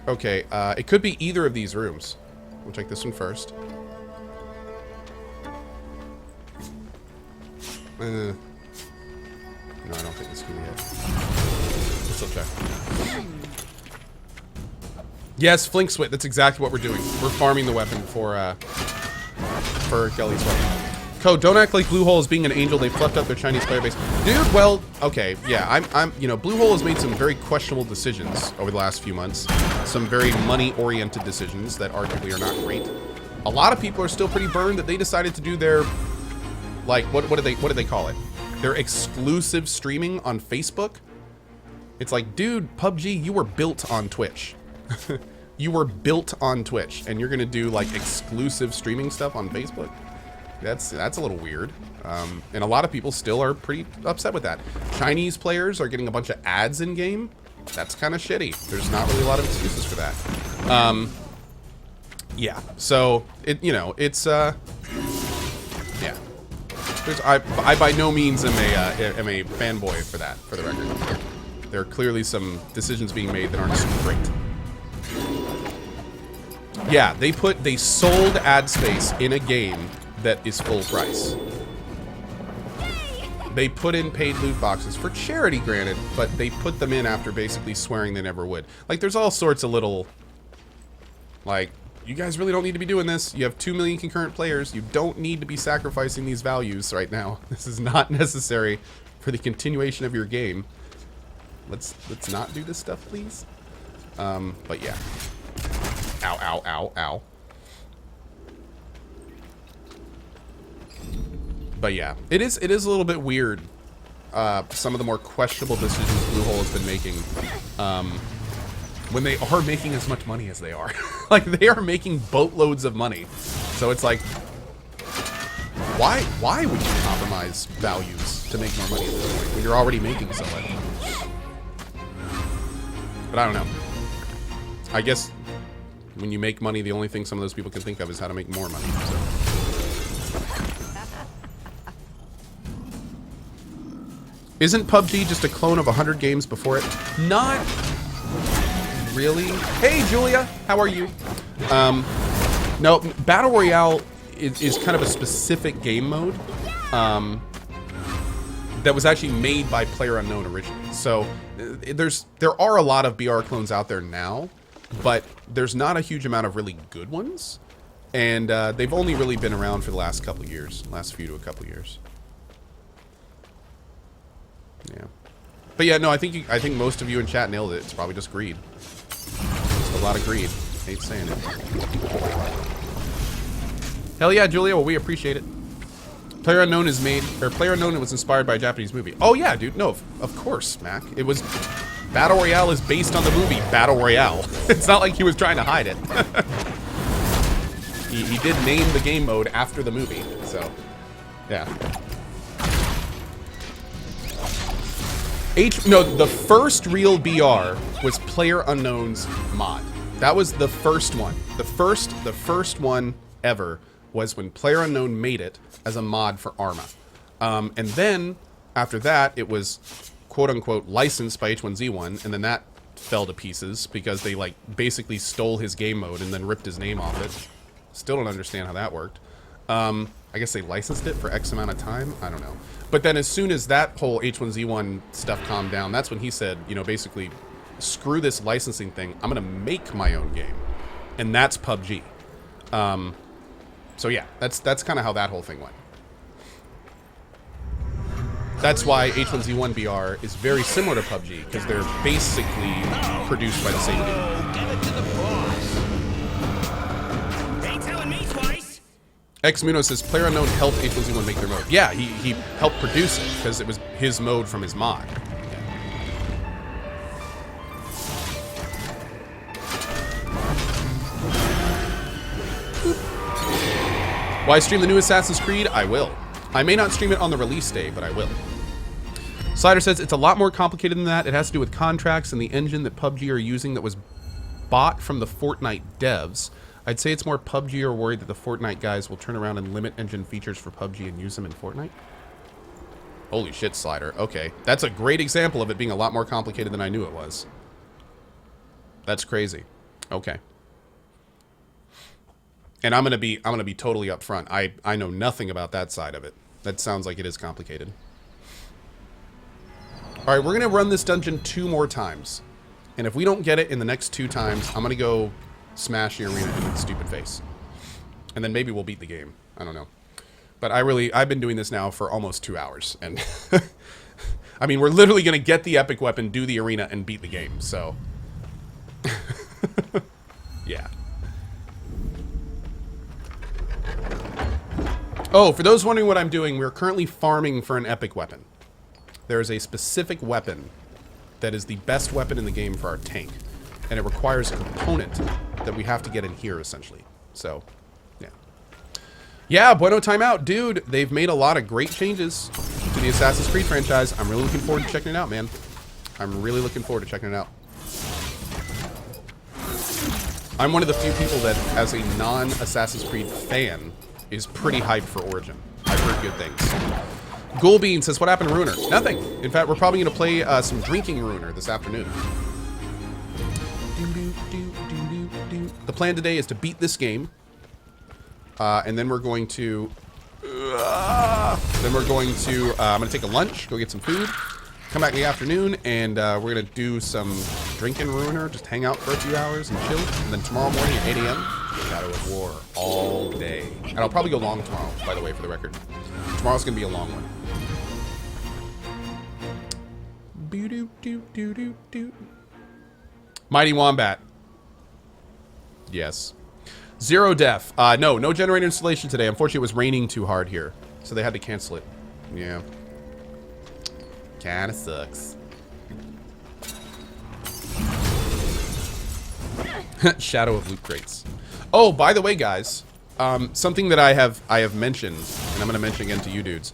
Okay, it could be either of these rooms. We'll check this one first. No, I don't think this can be it. We'll still check. Yes, Flink Swit. That's exactly what we're doing. We're farming the weapon for Kelly's weapon. Code, don't act like Bluehole is being an angel. They fluffed up their Chinese player base. Dude, well, okay, yeah, you know, Bluehole has made some very questionable decisions over the last few months. Some very money-oriented decisions that arguably are not great. A lot of people are still pretty burned that they decided to do their, like, what did they call it? Their exclusive streaming on Facebook. It's like, dude, PUBG, you were built on Twitch. You were built on Twitch, and you're gonna do like exclusive streaming stuff on Facebook? That's a little weird. And a lot of people still are pretty upset with that. Chinese players are getting a bunch of ads in game. That's kind of shitty. There's not really a lot of excuses for that. Yeah. So you know, it's yeah. I by no means am a fanboy for that. For the record, there are clearly some decisions being made that aren't super great. Yeah, they sold ad space in a game that is full price. They put in paid loot boxes for charity, granted, but they put them in after basically swearing they never would. Like, there's all sorts of little, like, you guys really don't need to be doing this. You have 2 million concurrent players. You don't need to be sacrificing these values right now. This is not necessary for the continuation of your game. Let's not do this stuff, please. But yeah. Ow, ow, ow, ow. But yeah, it is a little bit weird. Some of the more questionable decisions Bluehole has been making, when they are making as much money as they are. Like, they are making boatloads of money. So it's like, why would you compromise values to make more money at this point when you're already making so much? But I don't know. I guess when you make money, the only thing some of those people can think of is how to make more money. So. Isn't PUBG just a clone of 100 games before it? Not really. Hey, Julia, how are you? No, Battle Royale is kind of a specific game mode that was actually made by PlayerUnknown originally. So there are a lot of BR clones out there now, but there's not a huge amount of really good ones, and they've only really been around for the last couple of years, last few to a couple of years. Yeah, but yeah, no, I think most of you in chat nailed it. It's probably just greed. Just a lot of greed. Hate saying it. Hell yeah, Julia. Well, we appreciate it. PlayerUnknown is made, or PlayerUnknown was inspired by a Japanese movie. Oh yeah, dude. No, of course, Mac. It was. Battle Royale is based on the movie Battle Royale. It's not like he was trying to hide it. he did name the game mode after the movie, so yeah. No, the first real BR was PlayerUnknown's mod. That was the first one. The first one ever was when PlayerUnknown made it as a mod for Arma. And then after that, it was quote unquote licensed by H1Z1, and then that fell to pieces because they like basically stole his game mode and then ripped his name off it. Still don't understand how that worked. I guess they licensed it for X amount of time. I don't know. But then as soon as that whole H1Z1 stuff calmed down, that's when he said, you know, basically, screw this licensing thing. I'm going to make my own game. And that's PUBG. So yeah, that's kind of how that whole thing went. That's why H1Z1 BR is very similar to PUBG, because they're basically produced by the same dude. Give it to the boss. Ain't telling me twice. X Muno says PlayerUnknown helped H1Z1 make their mode. Yeah, he helped produce it because it was his mode from his mod. Why stream the new Assassin's Creed? I will. I may not stream it on the release day, but I will. Slider says it's a lot more complicated than that. It has to do with contracts and the engine that PUBG are using that was bought from the Fortnite devs. I'd say it's more PUBG are worried that the Fortnite guys will turn around and limit engine features for PUBG and use them in Fortnite. Holy shit, Slider. Okay, that's a great example of it being a lot more complicated than I knew it was. That's crazy. Okay. And I'm gonna be totally upfront. I know nothing about that side of it. That sounds like it is complicated. All right, we're gonna run this dungeon 2 more times, and if we don't get it in the next 2 times, I'm gonna go smash the arena into the stupid face, and then maybe we'll beat the game. I don't know, but I've been doing this now for almost 2 hours, and I mean, we're literally gonna get the epic weapon, do the arena, and beat the game. So, yeah. Oh, for those wondering what I'm doing, we're currently farming for an epic weapon. There is a specific weapon that is the best weapon in the game for our tank. And it requires a component that we have to get in here, essentially. So, yeah. Yeah, Bueno timeout. Dude, they've made a lot of great changes to the Assassin's Creed franchise. I'm really looking forward to checking it out, man. I'm really looking forward to checking it out. I'm one of the few people that, as a non-Assassin's Creed fan, is pretty hyped for Origin. I've heard good things. Ghoulbean says, what happened to Ruiner? Nothing. In fact, we're probably going to play some Drinking Ruiner this afternoon. The plan today is to beat this game. And then we're going to... I'm going to take a lunch, go get some food, come back in the afternoon, and we're going to do some Drinking Ruiner, just hang out for a few hours and chill. And then tomorrow morning at 8 a.m., Shadow of War all day. And I'll probably go long tomorrow, by the way, for the record. Tomorrow's going to be a long one. Mighty Wombat. Yes. Zero Def. No generator installation today. Unfortunately, it was raining too hard here, so they had to cancel it. Yeah. Kinda sucks. Shadow of Loot Crates. Oh, by the way, guys, something that I have mentioned, and I'm going to mention again to you dudes.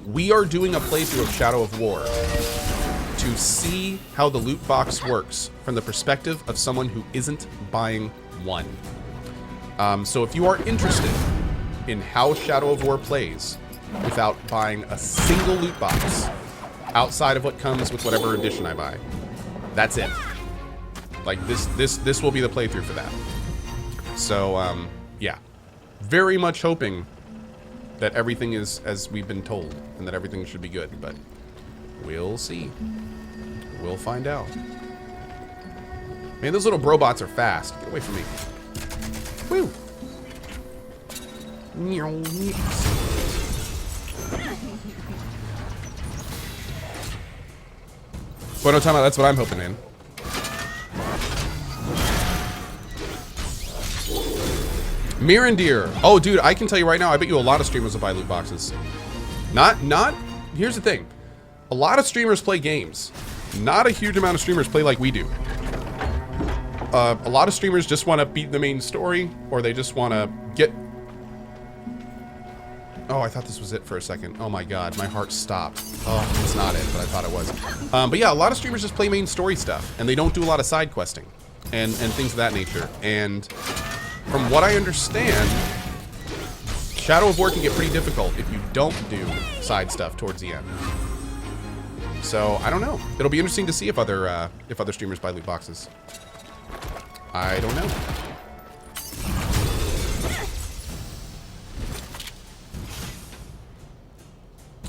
We are doing a playthrough of Shadow of War to see how the loot box works from the perspective of someone who isn't buying one. So if you are interested in how Shadow of War plays without buying a single loot box outside of what comes with whatever edition I buy, that's it. Like this will be the playthrough for that. So yeah, very much hoping that everything is as we've been told and that everything should be good, but we'll see. We'll find out. Man, those little brobots are fast. Get away from me. Woo! Well, no time out. That's what I'm hoping, man. Mirandir. Oh, dude, I can tell you right now, I bet you a lot of streamers will buy loot boxes. Here's the thing. A lot of streamers play games. Not a huge amount of streamers play like we do. A lot of streamers just want to beat the main story, or they just want to get... Oh, I thought this was it for a second. Oh my god, my heart stopped. Oh, it's not it, but I thought it was. But yeah, a lot of streamers just play main story stuff, and they don't do a lot of side questing and things of that nature. And from what I understand, Shadow of War can get pretty difficult if you don't do side stuff towards the end. So I don't know. It'll be interesting to see if other streamers buy loot boxes. I don't know.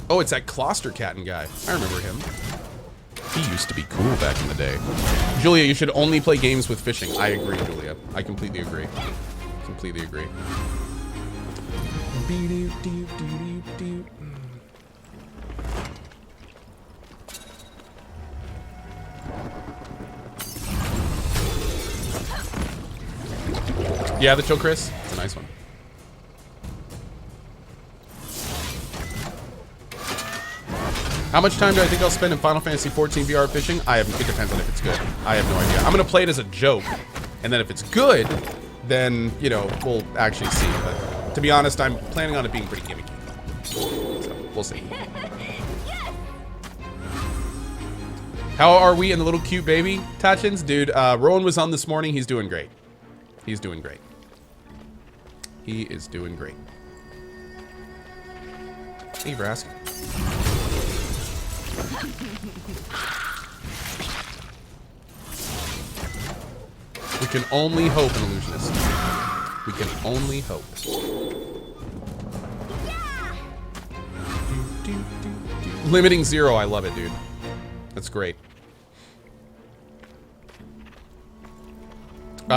Oh, it's that Klostercatten guy. I remember him. He used to be cool back in the day. Julia, you should only play games with fishing. I agree, Julia. I completely agree. Completely agree. Yeah, the chill, Chris. It's a nice one. How much time do I think I'll spend in Final Fantasy XIV VR fishing? It depends on if it's good. I have no idea. I'm gonna play it as a joke, and then if it's good, then, you know, we'll actually see. But to be honest, I'm planning on it being pretty gimmicky. So, we'll see. How are we in the little cute baby, Tachins? Dude, Rowan was on this morning. He's doing great. He's doing great. He is doing great. Thank you for asking. We can only hope, an illusionist. We can only hope. Limiting 0, I love it, dude. That's great.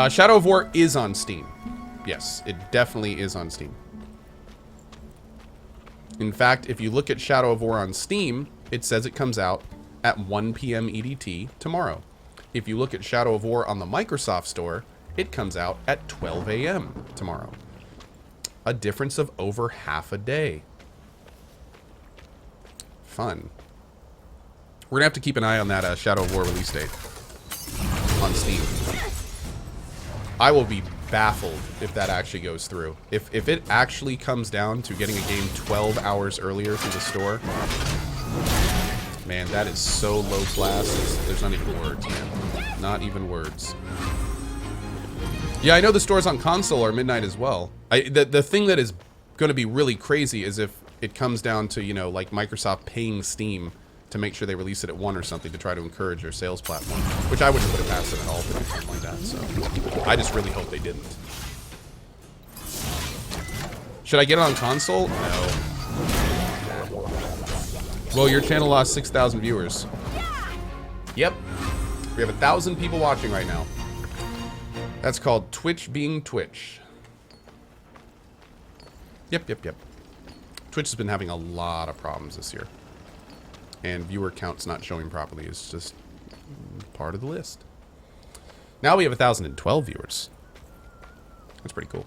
Shadow of War is on Steam. Yes, it definitely is on Steam. In fact, if you look at Shadow of War on Steam, it says it comes out at 1 p.m. EDT tomorrow. If you look at Shadow of War on the Microsoft Store, it comes out at 12 a.m. tomorrow. A difference of over half a day. Fun. We're gonna have to keep an eye on that Shadow of War release date on Steam. I will be baffled if that actually goes through. If it actually comes down to getting a game 12 hours earlier through the store, man, that is so low class. There's not even words, man. Not even words. Yeah, I know the stores on console are midnight as well. The thing that is going to be really crazy is if it comes down to, you know, like Microsoft paying Steam to make sure they release it at 1 or something to try to encourage their sales platform, which I wouldn't put it past them at all to do something like that. So I just really hope they didn't. Should I get it on console? No. Well, your channel lost 6,000 viewers. Yep. We have 1,000 people watching right now. That's called Twitch being Twitch. Yep. Twitch has been having a lot of problems this year. And viewer counts not showing properly is just part of the list. Now we have 1,012 viewers. That's pretty cool.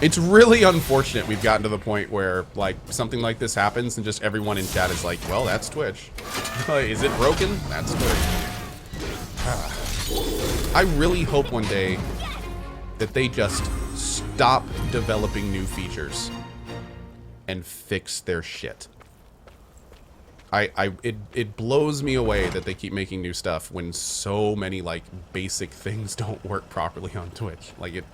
It's really unfortunate we've gotten to the point where, like, something like this happens and just everyone in chat is like, well, that's Twitch. Is it broken? That's Twitch. I really hope one day that they just stop developing new features and fix their shit. It blows me away that they keep making new stuff when so many, like, basic things don't work properly on Twitch. Like,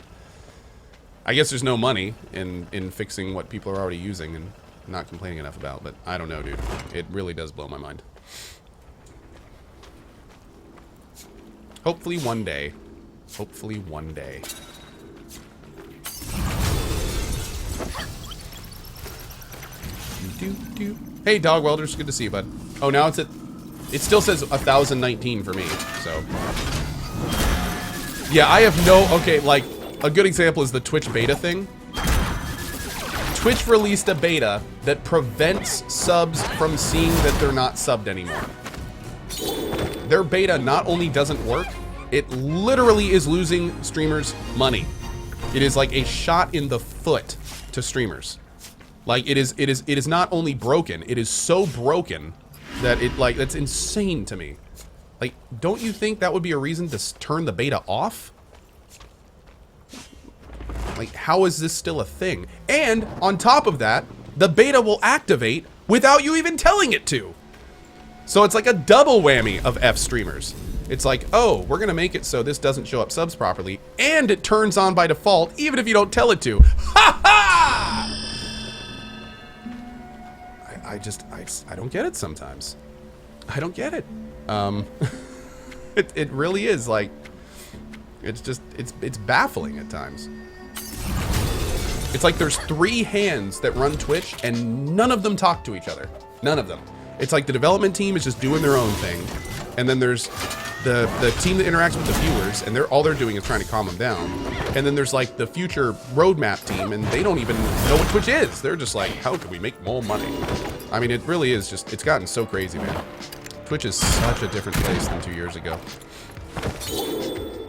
I guess there's no money in fixing what people are already using and not complaining enough about, but I don't know, dude. It really does blow my mind. Hopefully one day. Hopefully one day. Hey, Dog Welders, good to see you, bud. Oh, now it's at... It still says 1,019 for me, so... Yeah, I have no... Okay, like, a good example is the Twitch beta thing. Twitch released a beta that prevents subs from seeing that they're not subbed anymore. Their beta not only doesn't work, it literally is losing streamers money. It is like a shot in the foot to streamers. Like, it is not only broken, it is so broken that that's insane to me. Like, don't you think that would be a reason to turn the beta off? Like, how is this still a thing? And on top of that, the beta will activate without you even telling it to. So it's like a double whammy of F streamers. It's like, oh, we're gonna make it so this doesn't show up subs properly, and it turns on by default, even if you don't tell it to. Ha ha! I don't get it sometimes. I don't get it. It really is, like, it's baffling at times. It's like there's 3 hands that run Twitch and none of them talk to each other. None of them. It's like the development team is just doing their own thing, and then there's the team that interacts with the viewers, and all they're doing is trying to calm them down. And then there's like the future roadmap team, and they don't even know what Twitch is. They're just like, how can we make more money? I mean, it really is just, it's gotten so crazy, man. Twitch is such a different place than 2 years ago.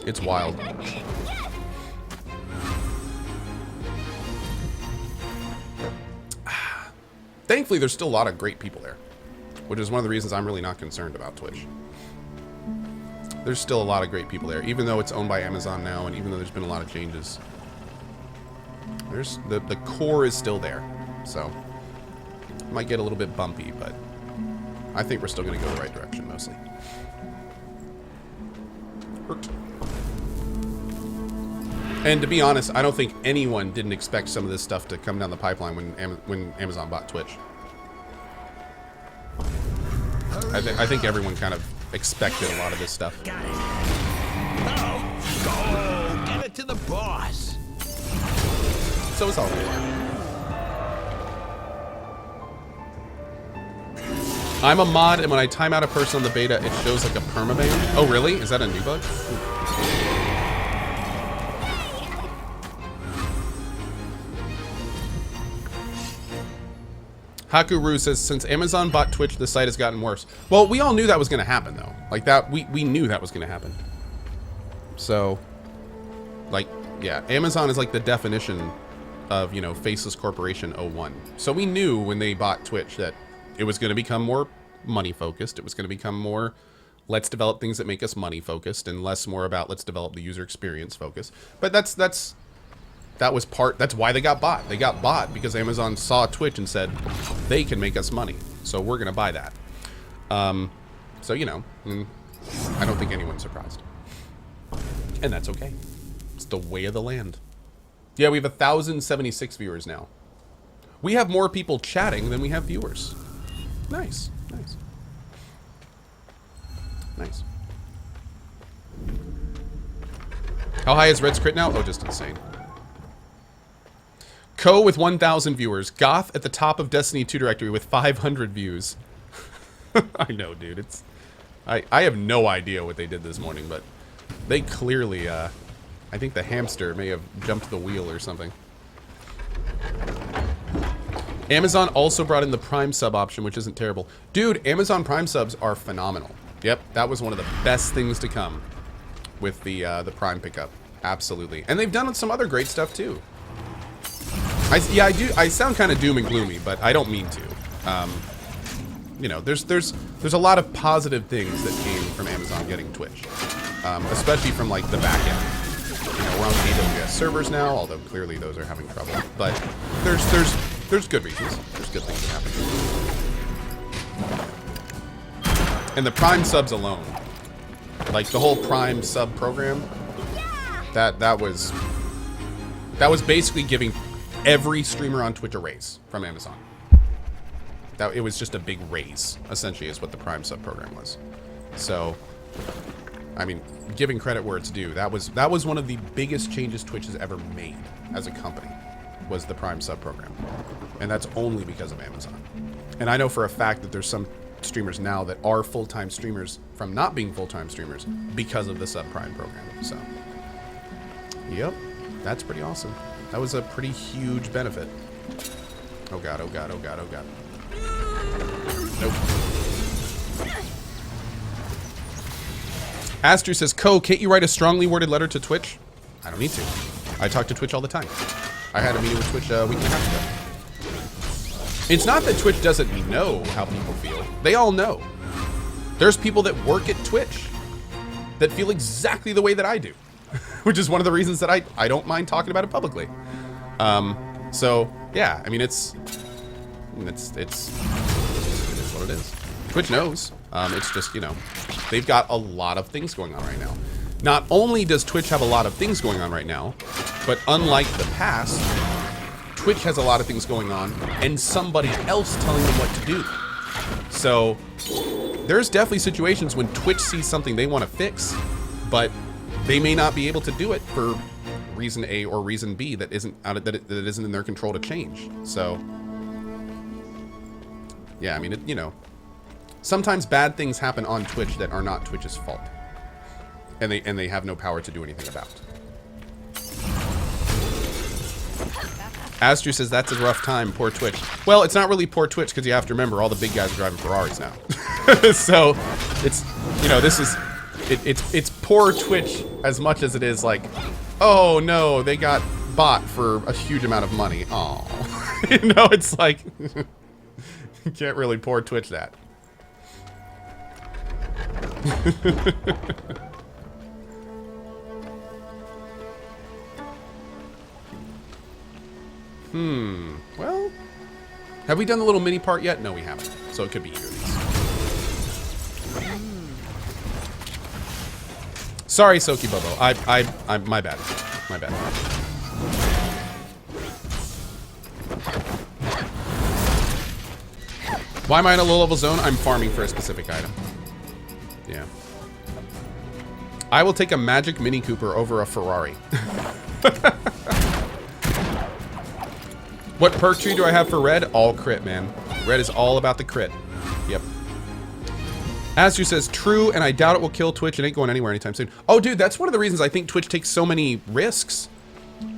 It's wild. Thankfully, there's still a lot of great people there, which is one of the reasons I'm really not concerned about Twitch. There's still a lot of great people there, even though it's owned by Amazon now, and even though there's been a lot of changes. There's the core is still there, so it might get a little bit bumpy, but I think we're still going to go the right direction mostly. Hurt. And to be honest, I don't think anyone didn't expect some of this stuff to come down the pipeline when Amazon bought Twitch. I think everyone kind of expected a lot of this stuff. Got it. Oh, go! Give it to the boss. So it's all good. I'm a mod, and when I time out a person on the beta, it shows like a permaban. Oh, really? Is that a new bug? Hakuru says, since Amazon bought Twitch, the site has gotten worse. Well, we all knew that was going to happen, though. Like, that, we knew that was going to happen. So, like, yeah, Amazon is like the definition of, you know, Faceless Corporation 01. So we knew when they bought Twitch that it was going to become more money-focused. It was going to become more, let's develop things that make us money-focused, and less more about let's develop the user experience focus. But that's why they got bought. They got bought because Amazon saw Twitch and said, they can make us money, so we're going to buy that. So, you know, I don't think anyone's surprised. And that's okay. It's the way of the land. Yeah, we have 1,076 viewers now. We have more people chatting than we have viewers. Nice, nice. Nice. How high is Red's crit now? Oh, just insane. Co with 1,000 viewers. Goth at the top of Destiny 2 directory with 500 views. I know, dude. It's I have no idea what they did this morning, but they clearly, I think the hamster may have jumped the wheel or something. Amazon also brought in the Prime sub option, which isn't terrible. Dude, Amazon Prime subs are phenomenal. Yep, that was one of the best things to come with the Prime pickup. Absolutely. And they've done some other great stuff, too. I sound kind of doom and gloomy, but I don't mean to. You know, there's a lot of positive things that came from Amazon getting Twitch, especially from like the back end. You know, we're on AWS servers now, although clearly those are having trouble. But there's good reasons. There's good things that happen. And the Prime subs alone, like the whole Prime sub program, that was basically giving every streamer on Twitch a raise from Amazon. It was just a big raise, essentially, is what the Prime sub program was. So, I mean, giving credit where it's due, that was one of the biggest changes Twitch has ever made as a company, was the Prime sub program. And that's only because of Amazon. And I know for a fact that there's some streamers now that are full-time streamers from not being full-time streamers because of the sub Prime program. So, yep, that's pretty awesome. That was a pretty huge benefit. Oh god, oh god, oh god, oh god. Nope. Astru says, Co, can't you write a strongly worded letter to Twitch? I don't need to. I talk to Twitch all the time. I had a meeting with Twitch a week and a half ago. It's not that Twitch doesn't know how people feel. They all know. There's people that work at Twitch that feel exactly the way that I do. Which is one of the reasons that I don't mind talking about it publicly. So, yeah, I mean, it's what it is. Twitch knows. It's just, you know, they've got a lot of things going on right now. Not only does Twitch have a lot of things going on right now, but unlike the past, Twitch has a lot of things going on and somebody else telling them what to do. So, there's definitely situations when Twitch sees something they want to fix, but they may not be able to do it for reason A or reason B that isn't in their control to change. So, yeah, I mean, you know, sometimes bad things happen on Twitch that are not Twitch's fault, and they have no power to do anything about. Astru says that's a rough time. Poor Twitch. Well, it's not really poor Twitch because you have to remember all the big guys are driving Ferraris now. So it's, you know, this is. It's poor Twitch as much as it is like, oh no, they got bought for a huge amount of money. Oh, you know, it's like you can't really poor Twitch that. Well, have we done the little mini part yet? No, we haven't. So it could be either of these. Sorry, Soki Bobo. I my bad. My bad. Why am I in a low-level zone? I'm farming for a specific item. Yeah. I will take a Magic Mini Cooper over a Ferrari. What perk tree do I have for red? All crit, man. Red is all about the crit. Yep. Azu says, true, and I doubt it will kill Twitch. It ain't going anywhere anytime soon. Oh, dude, that's one of the reasons I think Twitch takes so many risks.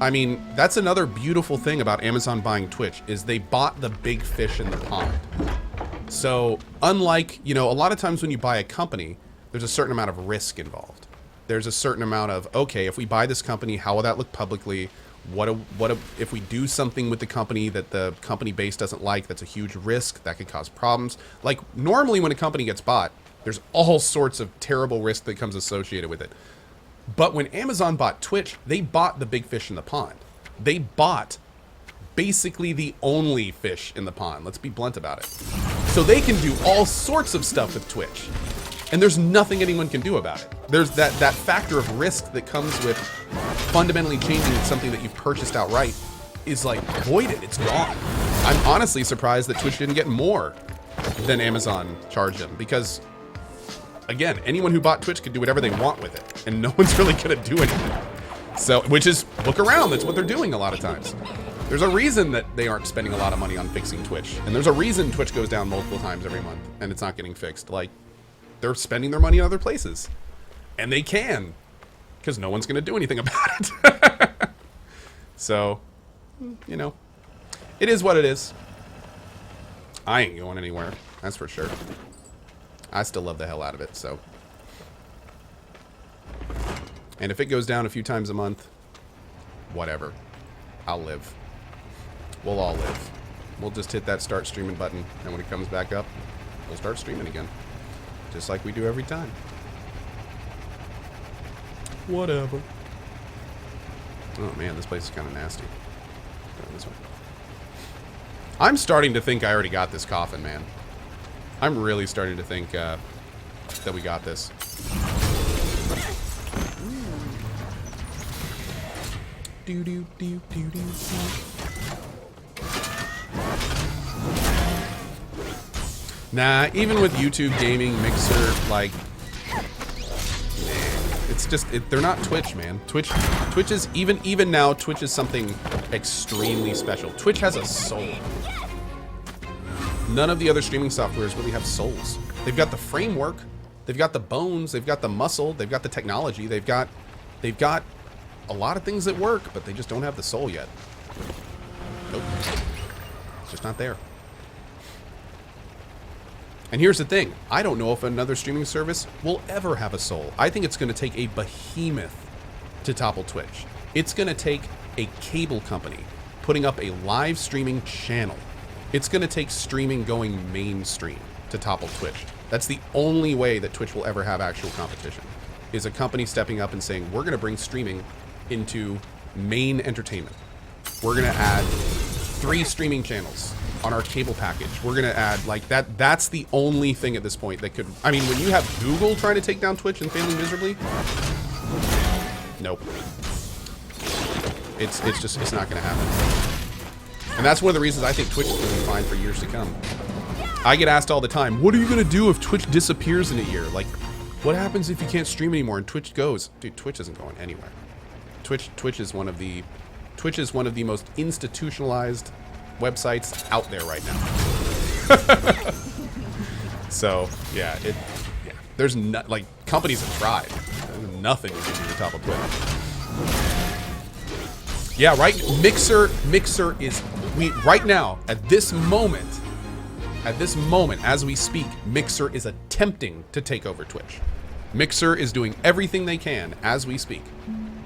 I mean, that's another beautiful thing about Amazon buying Twitch, is they bought the big fish in the pond. So, unlike, you know, a lot of times when you buy a company, there's a certain amount of risk involved. There's a certain amount of, okay, if we buy this company, how will that look publicly? If we do something with the company that the company base doesn't like, that's a huge risk, that could cause problems. Like, normally when a company gets bought, there's all sorts of terrible risk that comes associated with it. But when Amazon bought Twitch, they bought the big fish in the pond. They bought basically the only fish in the pond. Let's be blunt about it. So they can do all sorts of stuff with Twitch. And there's nothing anyone can do about it. There's that factor of risk that comes with fundamentally changing something that you've purchased outright is like voided. It's gone. I'm honestly surprised that Twitch didn't get more than Amazon charged them, because again, anyone who bought Twitch could do whatever they want with it, and no one's really gonna do anything. So, which is, look around, that's what they're doing a lot of times. There's a reason that they aren't spending a lot of money on fixing Twitch, and there's a reason Twitch goes down multiple times every month and it's not getting fixed. Like, they're spending their money in other places, and they can, because no one's gonna do anything about it. So, you know, it is what it is. I ain't going anywhere, that's for sure. I still love the hell out of it, so. And if it goes down a few times a month, whatever. I'll live. We'll all live. We'll just hit that start streaming button, and when it comes back up, we'll start streaming again. Just like we do every time. Whatever. Oh man, this place is kind of nasty. Go this way. I'm starting to think I already got this coffin, man. I'm really starting to think that we got this. Do do do do do. Nah, even with YouTube gaming, Mixer, like, it's just they're not Twitch, man. Twitch is even now. Twitch is something extremely special. Twitch has a soul. None of the other streaming softwares really have souls. They've got the framework, they've got the bones, they've got the muscle, they've got the technology, they've got a lot of things that work, but they just don't have the soul yet. Nope. It's just not there. And here's the thing, I don't know if another streaming service will ever have a soul. I think it's gonna take a behemoth to topple Twitch. It's gonna take a cable company putting up a live streaming channel. It's gonna take streaming going mainstream to topple Twitch. That's the only way that Twitch will ever have actual competition, is a company stepping up and saying, we're gonna bring streaming into main entertainment. We're gonna add 3 streaming channels on our cable package. We're gonna add, like, that's the only thing at this point that could, I mean, when you have Google trying to take down Twitch and failing miserably, nope. It's not gonna happen. And that's one of the reasons I think Twitch is gonna be fine for years to come. I get asked all the time, what are you gonna do if Twitch disappears in a year? Like, what happens if you can't stream anymore and Twitch goes? Dude, Twitch isn't going anywhere. Twitch is one of the most institutionalized websites out there right now. So yeah, there's not, like, companies have tried. There's nothing you can do to topple Twitch. Yeah, right. Mixer is right now at this moment as we speak, Mixer is attempting to take over Twitch. Mixer is doing everything they can as we speak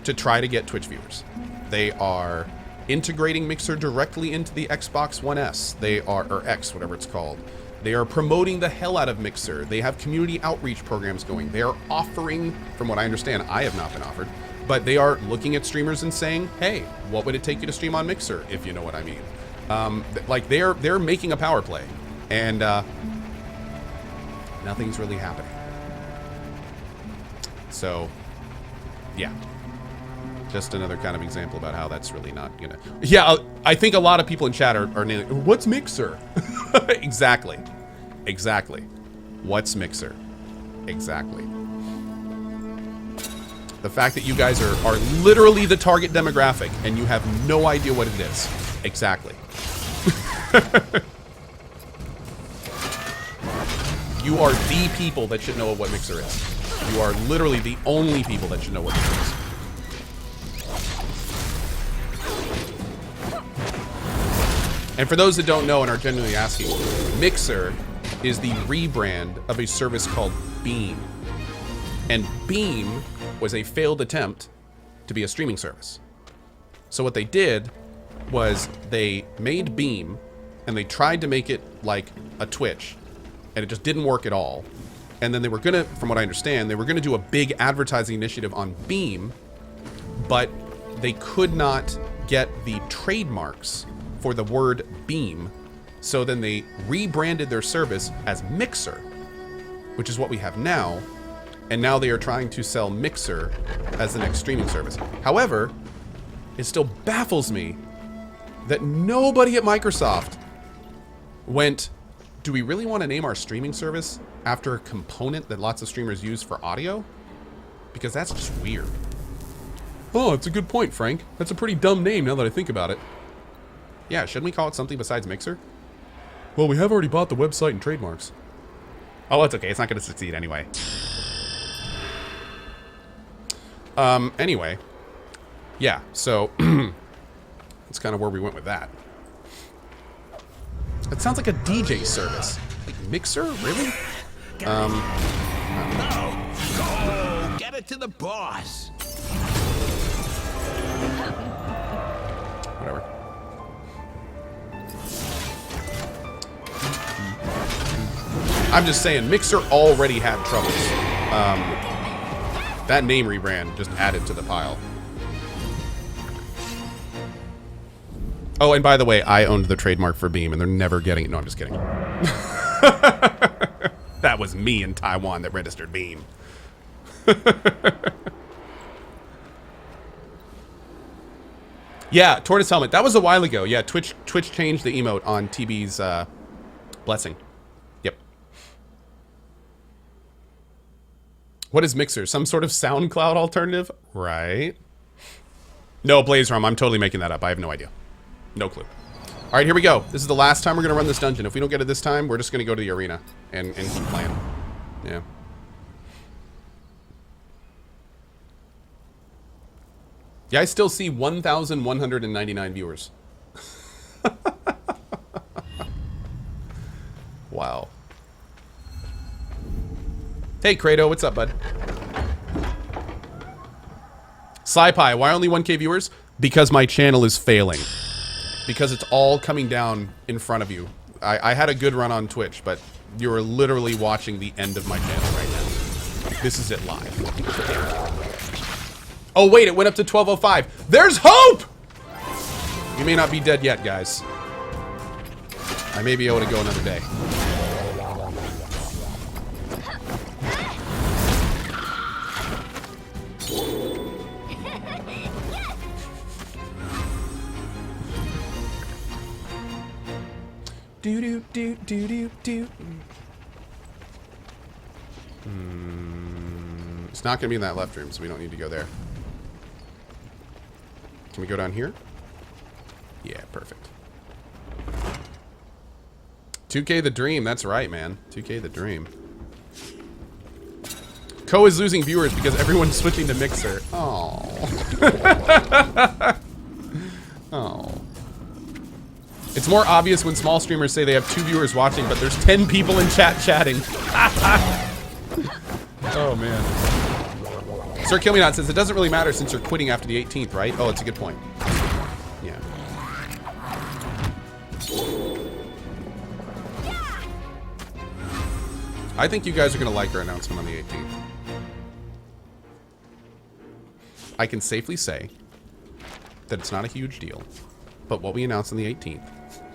to try to get Twitch viewers. They are integrating Mixer directly into the Xbox One S. Or X, whatever it's called. They are promoting the hell out of Mixer. They have community outreach programs going. They are offering, from what I understand, I have not been offered, but they are looking at streamers and saying, hey, what would it take you to stream on Mixer, if you know what I mean? Like, they're making a power play, and nothing's really happening. So, yeah. Just another kind of example about how that's really not gonna... Yeah, I think a lot of people in chat are nailing, what's Mixer? Exactly. Exactly. What's Mixer? Exactly. The fact that you guys are literally the target demographic and you have no idea what it is. Exactly. You are the people that should know what Mixer is. You are literally the only people that should know what Mixer is. And for those that don't know and are genuinely asking, Mixer is the rebrand of a service called Beam. And Beam was a failed attempt to be a streaming service. So what they did was they made Beam and they tried to make it like a Twitch, and it just didn't work at all. And then they were gonna, from what I understand, they were gonna do a big advertising initiative on Beam, but they could not get the trademarks for the word Beam. So then they rebranded their service as Mixer, which is what we have now. And now they are trying to sell Mixer as the next streaming service. However, it still baffles me that nobody at Microsoft went, do we really want to name our streaming service after a component that lots of streamers use for audio? Because that's just weird. Oh, it's a good point, Frank. That's a pretty dumb name now that I think about it. Yeah, shouldn't we call it something besides Mixer? Well, we have already bought the website and trademarks. Oh, it's okay. It's not going to succeed anyway. Anyway. Yeah, so that's kind of where we went with that. It sounds like a DJ service. Like Mixer? Really? No. Go! Get it to the boss. Whatever. I'm just saying, Mixer already had troubles. That name rebrand just added to the pile. Oh, and by the way, I owned the trademark for Beam, and they're never getting it. No, I'm just kidding. That was me in Taiwan that registered Beam. Yeah, Tortoise Helmet. That was a while ago. Yeah, Twitch changed the emote on TB's blessing. Yep. What is Mixer? Some sort of SoundCloud alternative? Right. No, BlazeRom. I'm totally making that up. I have no idea. No clue. All right, here we go. This is the last time we're going to run this dungeon. If we don't get it this time, we're just going to go to the arena and keep playing. Yeah. Yeah, I still see 1,199 viewers. Wow. Hey, Kratos, what's up, bud? SciPi, why only 1K viewers? Because my channel is failing. Because it's all coming down in front of you. I had a good run on Twitch, but you're literally watching the end of my channel right now. This is it live. Oh, wait, it went up to 1205. There's hope! You may not be dead yet, guys. I may be able to go another day. Do do do do do do. It's not gonna be in that left room, so we don't need to go there. Can we go down here? Yeah, perfect. 2K the dream, that's right, man. 2K the dream. Co is losing viewers because everyone's switching to Mixer. Oh. Oh. It's more obvious when small streamers say they have 2 viewers watching, but there's 10 people in chat chatting. Oh, man. Sir Kilmenot says, it doesn't really matter since you're quitting after the 18th, right? Oh, it's a good point. Yeah. I think you guys are going to like our announcement on the 18th. I can safely say that it's not a huge deal, but what we announced on the 18th,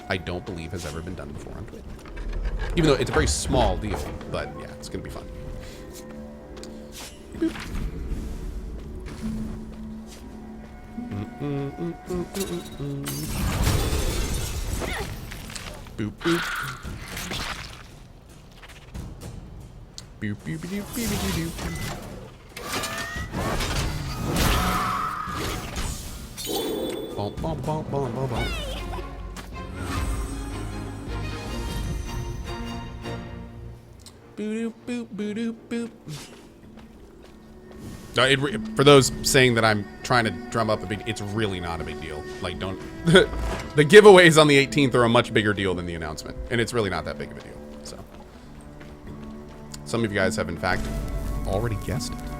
I don't believe has ever been done before on Twitch. Even though it's a very small deal, but yeah, it's going to be fun. Boop. Boop, boop. Boop, boop, boop, boop, boop, boop. Bom, bom, bom, bom, bom, bom. Boop, boop, boop, boop, boop. No, for those saying that I'm trying to drum up a big, it's really not a big deal. Like, don't. The giveaways on the 18th are a much bigger deal than the announcement, and it's really not that big of a deal. So, some of you guys have in fact already guessed it.